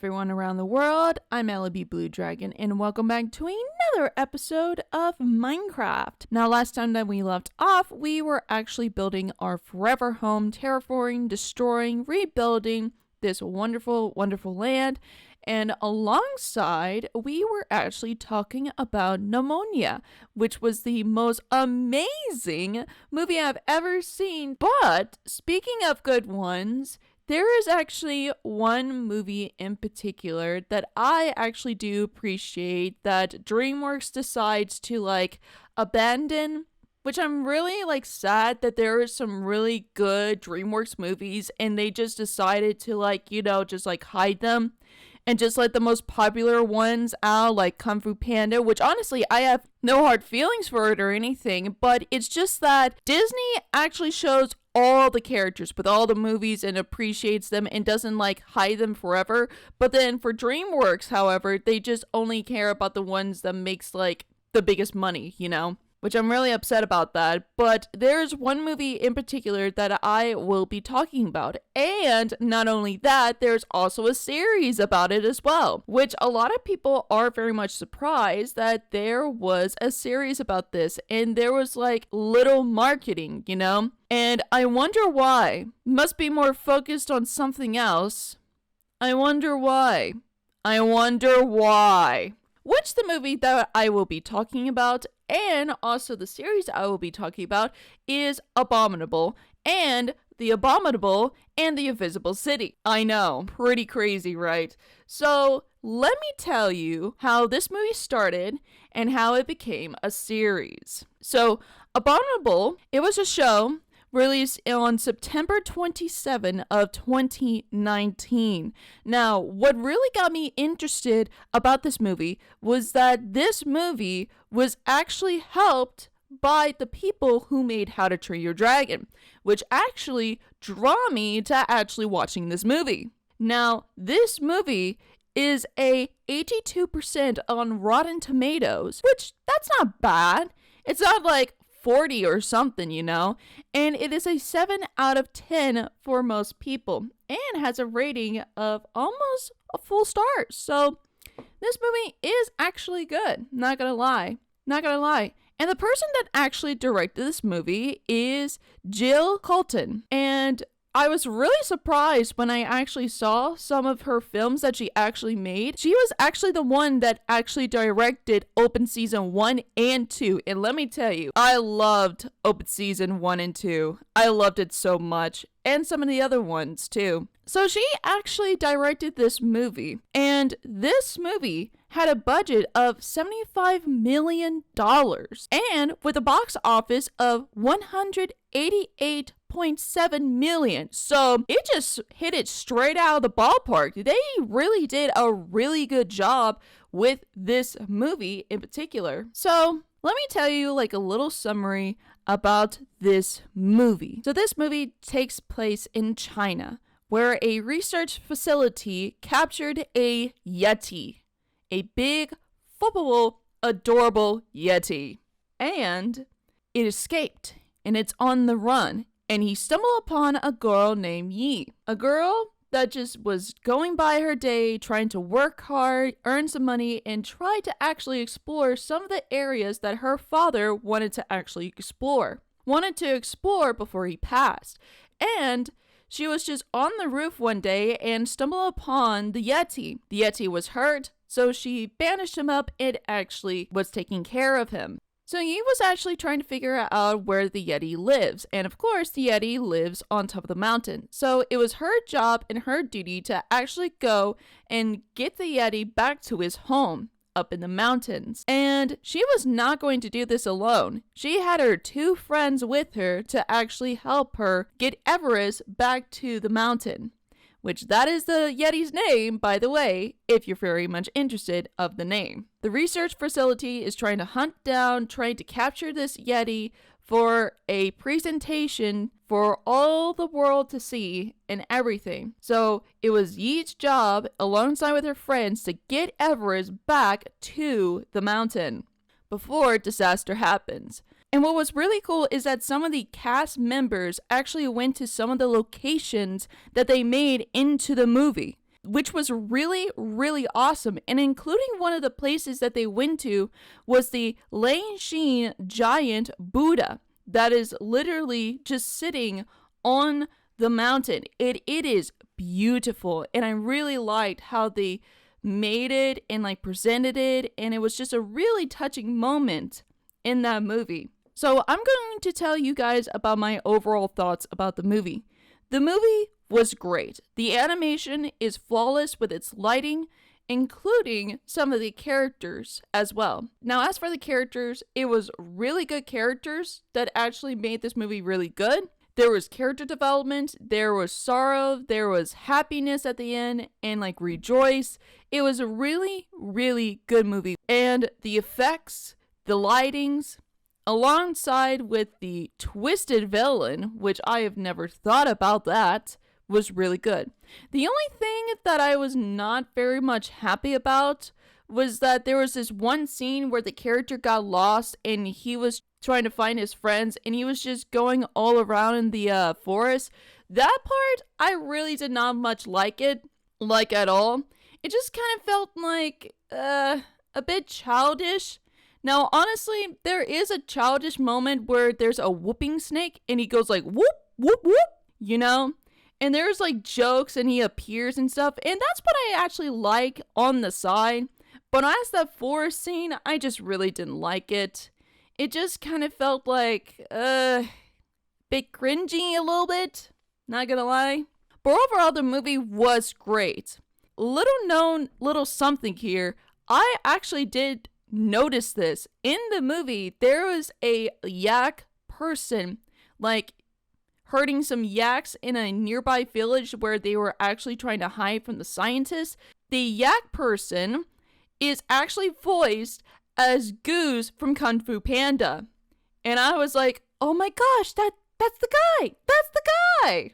everyone around the world. I'm Alibi Blue Dragon, and welcome back to another episode of Minecraft. Now, last time that we left off, we were actually building our forever home, terraforming, destroying, rebuilding this wonderful, wonderful land. And alongside, we were actually talking about Pneumonia, which was the most amazing movie I've ever seen. But speaking of good ones, there is actually one movie in particular that I actually do appreciate that DreamWorks decides to abandon, which I'm really sad that there is some really good DreamWorks movies and they just decided to just hide them and just let the most popular ones out, like Kung Fu Panda, which honestly I have no hard feelings for it or anything, but it's just that Disney actually shows all the characters with all the movies and appreciates them and doesn't hide them forever. But then for DreamWorks, however, they just only care about the ones that makes the biggest money, which I'm really upset about that. But there's one movie in particular that I will be talking about. And not only that, there's also a series about it as well, which a lot of people are very much surprised that there was a series about this and there was little marketing, And I wonder why. Must be more focused on something else. I wonder why. Which the movie that I will be talking about and also the series I will be talking about is Abominable and the Abominable and the Invisible City. I know, pretty crazy, right? So let me tell you how this movie started and how it became a series. So Abominable, it was a show released on September 27 of 2019. Now, what really got me interested about this movie was that this movie was actually helped by the people who made How to Train Your Dragon, which actually drew me to actually watching this movie. Now, this movie is a 82% on Rotten Tomatoes, which that's not bad. It's not 40 or something, and it is a 7 out of 10 for most people and has a rating of almost a full star. So this movie is actually good. Not gonna lie. And the person that actually directed this movie is Jill Colton, and I was really surprised when I actually saw some of her films that she actually made. She was actually the one that actually directed Open Season 1 and 2. And let me tell you, I loved Open Season 1 and 2. I loved it so much. And some of the other ones too. So she actually directed this movie. And this movie had a budget of $75 million. And with a box office of $188.7 million. So it just hit it straight out of the ballpark. They really did a really good job with this movie in particular. So let me tell you a little summary about this movie. So this movie takes place in China, where a research facility captured a Yeti, a big, flippable, adorable Yeti. And it escaped, and it's on the run. And he stumbled upon a girl named Yi, a girl that just was going by her day, trying to work hard, earn some money, and try to actually explore some of the areas that her father wanted to actually explore before he passed. And she was just on the roof one day and stumbled upon the Yeti. The Yeti was hurt, so she bandaged him up and actually was taking care of him. So Yi was actually trying to figure out where the Yeti lives. And of course, the Yeti lives on top of the mountain. So it was her job and her duty to actually go and get the Yeti back to his home up in the mountains. And she was not going to do this alone. She had her 2 friends with her to actually help her get Everest back to the mountain. Which that is the Yeti's name, by the way, if you're very much interested of the name. The research facility is trying to capture this Yeti for a presentation for all the world to see and everything. So it was Yi's job, alongside with her friends, to get Everest back to the mountain before disaster happens. And what was really cool is that some of the cast members actually went to some of the locations that they made into the movie. which was really, really awesome. And including one of the places that they went to was the Lanshin giant Buddha that is literally just sitting on the mountain. It is beautiful, and I really liked how they made it and like presented it, and it was just a really touching moment in that movie. So I'm going to tell you guys about my overall thoughts about the movie. The movie was great. The animation is flawless with its lighting, including some of the characters as well. Now, as for the characters, it was really good characters that actually made this movie really good. There was character development, there was sorrow, there was happiness at the end, and like rejoice. It was a really, really good movie. And the effects, the lightings, alongside with the twisted villain, which I have never thought about that, was really good. The only thing that I was not very much happy about was that there was this one scene where the character got lost and he was trying to find his friends and he was just going all around in the forest. That part, I really did not much like it, like at all. It just kind of felt like a bit childish. Now, honestly, there is a childish moment where there's a whooping snake and he goes like, whoop, whoop, whoop, you know? And there's like jokes and he appears and stuff. And that's what I actually like on the side. But as that forest scene, I just really didn't like it. It just kind of felt like, bit cringy a little bit. Not gonna lie. But overall, the movie was great. Little known, little something here. I actually did notice this. In the movie, there was a yak person, like, herding some yaks in a nearby village where they were actually trying to hide from the scientists. The yak person is actually voiced as Goose from Kung Fu Panda. And I was like, oh my gosh, that's the guy! That's the guy!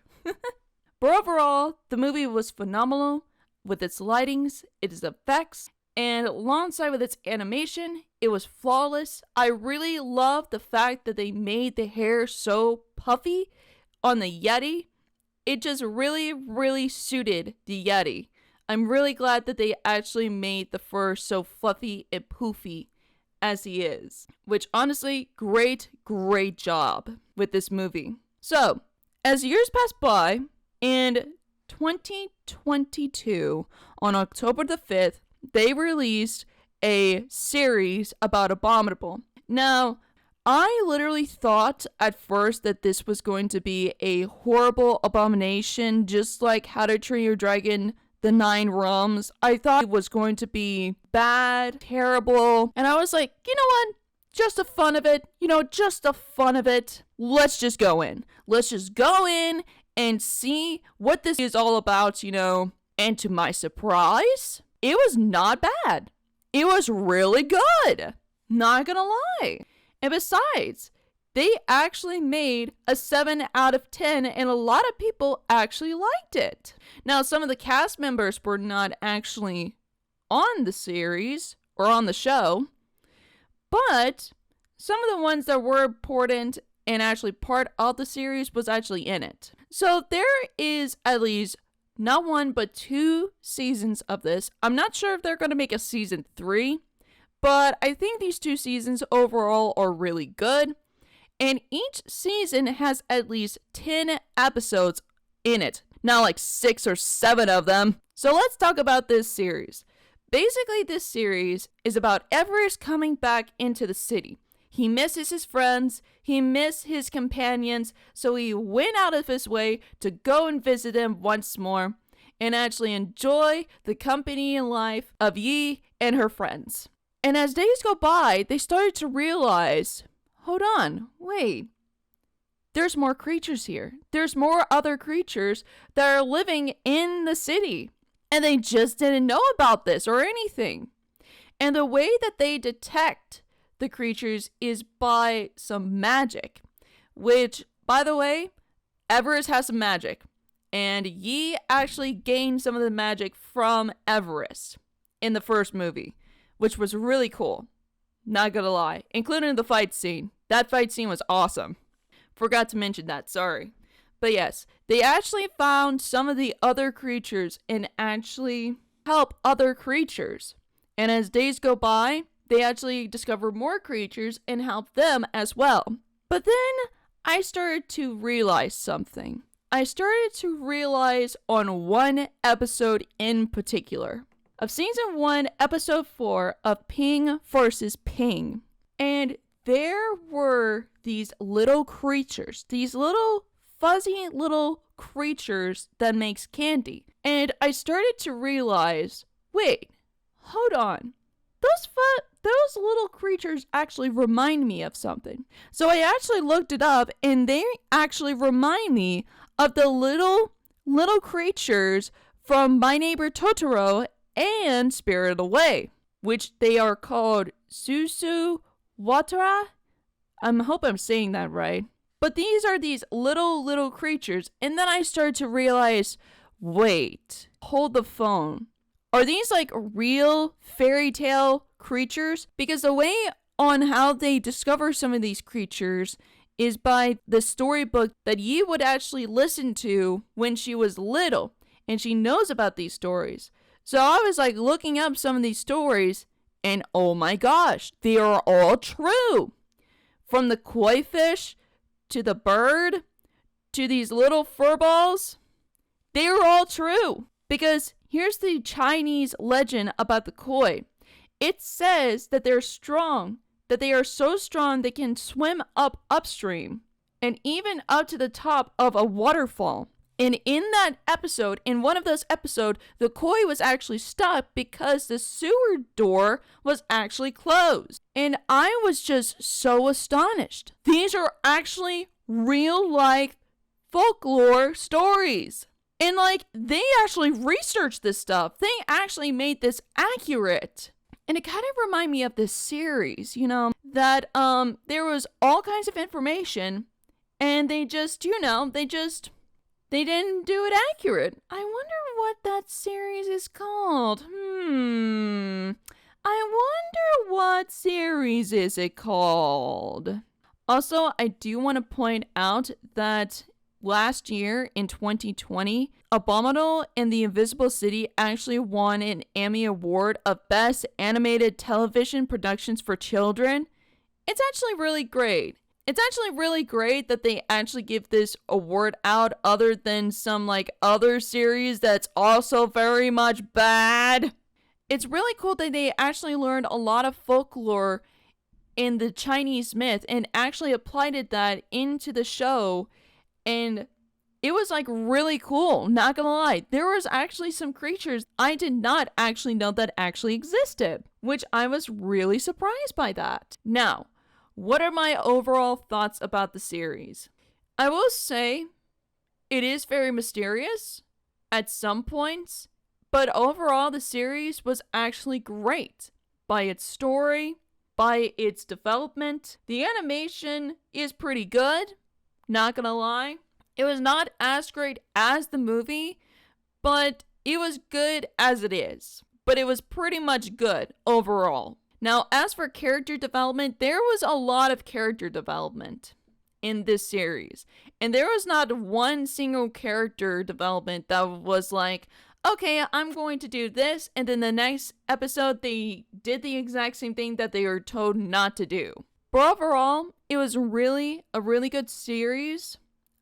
But overall, the movie was phenomenal with its lightings, its effects, and alongside with its animation, it was flawless. I really love the fact that they made the hair so puffy on the Yeti. It just really, really suited the Yeti. I'm really glad that they actually made the fur so fluffy and poofy as he is. Which honestly, great job with this movie. So, as years pass by, in 2022, on October the 5th, they released a series about Abominable. Now, I literally thought at first that this was going to be a horrible abomination, just like How to Train Your Dragon, The 9 Realms. I thought it was going to be bad, terrible, and I was like, you know what? Just the fun of it, just the fun of it. Let's just go in. Let's just go in and see what this is all about, And to my surprise, it was not bad. It was really good. Not gonna lie. And besides, they actually made a 7 out of 10, and a lot of people actually liked it. Now, some of the cast members were not actually on the series or on the show, but some of the ones that were important and actually part of the series was actually in it. So there is at least not 1 but 2 seasons of this. I'm not sure if they're going to make a season 3, but I think these 2 seasons overall are really good. And each season has at least 10 episodes in it. Not like 6 or 7 of them. So let's talk about this series. Basically, this series is about Everest coming back into the city. He misses his friends, he missed his companions, so he went out of his way to go and visit them once more and actually enjoy the company and life of Yi and her friends. And as days go by, they started to realize, hold on, wait, there's more creatures here. There's more other creatures that are living in the city. And they just didn't know about this or anything. And the way that they detect the creatures is by some magic. Which, by the way, Everest has some magic. And Yi actually gained some of the magic from Everest in the first movie. Which was really cool. Not gonna lie. Including the fight scene. That fight scene was awesome. Forgot to mention that, sorry. But yes, they actually found some of the other creatures and actually help other creatures. And as days go by, they actually discover more creatures and help them as well. But then I started to realize something. I started to realize on one episode in particular of season 1, episode 4 of Ping versus Ping. And there were these little creatures, these little fuzzy little creatures that makes candy. And I started to realize, wait, hold on. Those little creatures actually remind me of something. So I actually looked it up, and they actually remind me of the little creatures from My Neighbor Totoro and Spirited Away, which they are called Susu Watara. I hope I'm saying that right. But these are these little creatures, and then I started to realize, wait, hold the phone. Are these like real fairy tale creatures? Because the way on how they discover some of these creatures is by the storybook that you would actually listen to when she was little, and she knows about these stories. So I was like looking up some of these stories, and oh my gosh, they are all true. From the koi fish to the bird to these little fur balls, they are all true. Because here's the Chinese legend about the koi. It says that they're strong, that they are so strong they can swim upstream and even up to the top of a waterfall. And in that episode, in one of those episodes, the koi was actually stuck because the sewer door was actually closed. And I was just so astonished. These are actually real life folklore stories. And like, they actually researched this stuff. They actually made this accurate. And it kind of reminded me of this series, that there was all kinds of information, and they just, they didn't do it accurate. I wonder what that series is called. I wonder what series is it called. Also, I do want to point out that last year in 2020, Abominable and the Invisible City actually won an Emmy Award of Best Animated Television Productions for Children. It's actually really great. It's actually really great that they actually give this award out other than some like other series that's also very much bad. It's really cool that they actually learned a lot of folklore in the Chinese myth and actually applied that into the show. And it was like really cool, not gonna lie. There was actually some creatures I did not actually know that actually existed, which I was really surprised by that. Now, what are my overall thoughts about the series? I will say it is very mysterious at some points, but overall the series was actually great by its story, by its development. The animation is pretty good, not gonna lie. It was not as great as the movie, but it was good as it is. But it was pretty much good overall. Now, as for character development, there was a lot of character development in this series. And there was not one single character development that was like, okay, I'm going to do this, and then the next episode they did the exact same thing that they were told not to do. But overall, it was really a really good series.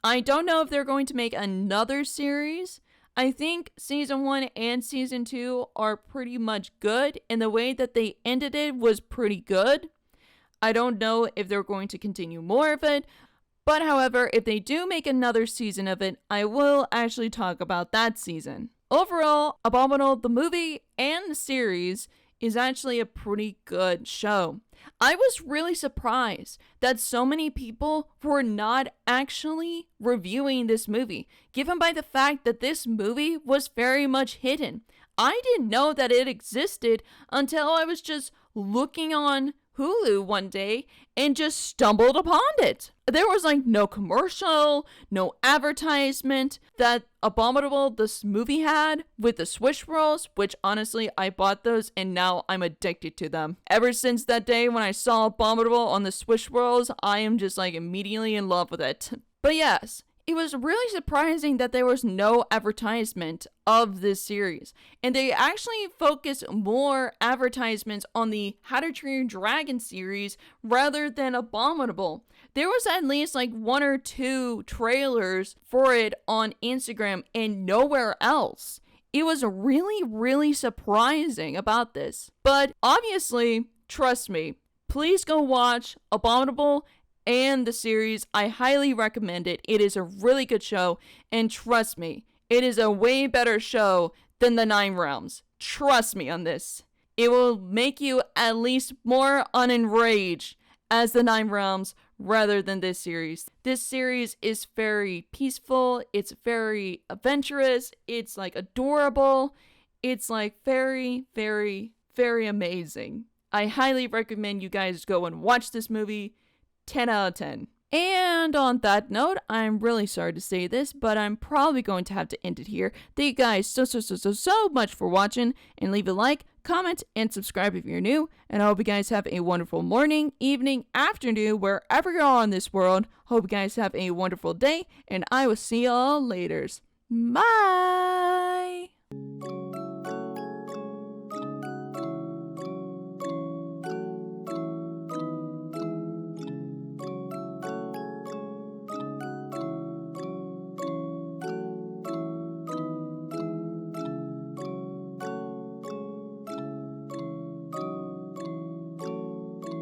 I don't know if they're going to make another series. I think season 1 and season 2 are pretty much good, and the way that they ended it was pretty good. I don't know if they're going to continue more of it, but however, if they do make another season of it, I will actually talk about that season. Overall, Abominable, the movie and the series, is actually a pretty good show. I was really surprised that so many people were not actually reviewing this movie, given by the fact that this movie was very much hidden. I didn't know that it existed until I was just looking on Hulu one day and just stumbled upon it. There was like no commercial, no advertisement that Abominable, this movie, had with the Swish rolls, which honestly I bought those and now I'm addicted to them. Ever since that day when I saw Abominable on the Swish rolls, I am just like immediately in love with it. But yes, it was really surprising that there was no advertisement of this series. And they actually focused more advertisements on the How to Train Your Dragon series rather than Abominable. There was at least like 1 or 2 trailers for it on Instagram and nowhere else. It was really, really surprising about this. But obviously, trust me, please go watch Abominable and the series. I highly recommend it. It is a really good show, and trust me, it is a way better show than the 9 Realms. Trust me on this. It will make you at least more unenraged as the 9 Realms rather than this series. This series is very peaceful, it's very adventurous, it's like adorable, it's like very, very, very amazing. I highly recommend you guys go and watch this movie. 10 out of 10. And on that note, I'm really sorry to say this, but I'm probably going to have to end it here. Thank you guys so much for watching, and leave a like, comment, and subscribe if you're new. And I hope you guys have a wonderful morning, evening, afternoon, wherever you are in this world. Hope you guys have a wonderful day, and I will see y'all later. Bye!